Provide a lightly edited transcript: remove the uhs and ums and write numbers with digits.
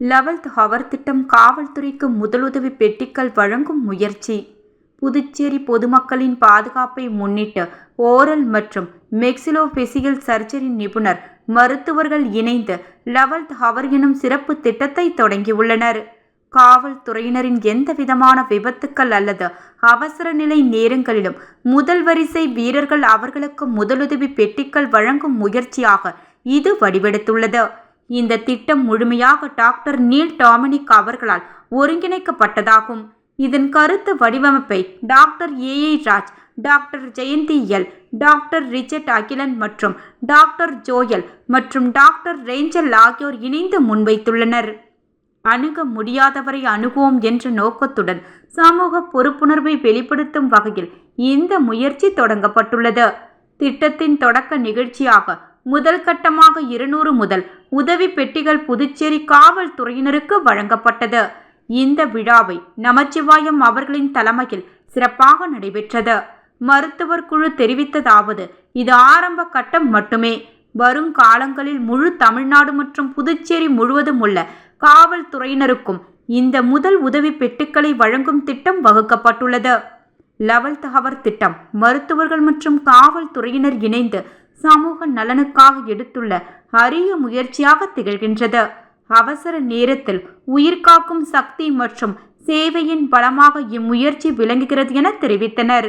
11th hour திட்டம் காவல்துறைக்கு முதலுதவி பெட்டிகள் வழங்கும் முயற்சி. புதுச்சேரி பொதுமக்களின் பாதுகாப்பை முன்னிட்டு ஓரல் மற்றும் மெக்சிலோஃபேசியல் சர்ஜரி நிபுணர் மருத்துவர்கள் இணைந்து 11th ஹவர் எனும் சிறப்பு திட்டத்தை தொடங்கியுள்ளனர். காவல்துறையினரின் எந்தவிதமான விபத்துக்கள் அல்லது அவசர நிலை நேரங்களிலும் முதல் வரிசை வீரர்கள் அவர்களுக்கு முதலுதவி பெட்டிகள் வழங்கும் முயற்சியாக இது வடிவெடுத்துள்ளது. இந்த திட்டம் முழுமையாக டாக்டர் நீல் டாமினிக் அவர்களால் ஒருங்கிணைக்கப்பட்டதாகும். இதன் கருத்து வடிவமைப்பை doctor AI Raj, doctor Jayanthi L, doctor Richard Akilan மற்றும் டாக்டர் ஜோயல் மற்றும் டாக்டர் ரேஞ்சல் ஆகியோர் இணைந்து முன்வைத்துள்ளனர். அணுக முடியாதவரை அணுகுவோம் என்ற நோக்கத்துடன் சமூக பொறுப்புணர்வை வெளிப்படுத்தும் வகையில் இந்த முயற்சி தொடங்கப்பட்டுள்ளது. திட்டத்தின் தொடக்க நிகழ்ச்சியாக முதல் கட்டமாக 200 முதல் உதவி பெட்டிகள் புதுச்சேரி காவல்துறையினருக்கு வழங்கப்பட்டது. இந்த விழாவை நமச்சிவாயம் அவர்களின் தலைமையில் சிறப்பாக நடைபெற்றது. மருத்துவர் குழு தெரிவித்ததாவது, இது ஆரம்ப கட்டம் மட்டுமே. வருங்காலங்களில் முழு தமிழ்நாடு மற்றும் புதுச்சேரி முழுவதும் உள்ள காவல்துறையினருக்கும் இந்த முதல் உதவி பெட்டிகளை வழங்கும் திட்டம் வகுக்கப்பட்டுள்ளது. 11th ஹவர் திட்டம் மருத்துவர்கள் மற்றும் காவல்துறையினர் இணைந்து சமூக நலனுக்காக எடுத்துள்ள அரிய முயற்சியாக திகழ்கின்றது. அவசர நேரத்தில் உயிர்காக்கும் சக்தி மற்றும் சேவையின் பலமாக இம்முயற்சி விளங்குகிறது என தெரிவித்தனர்.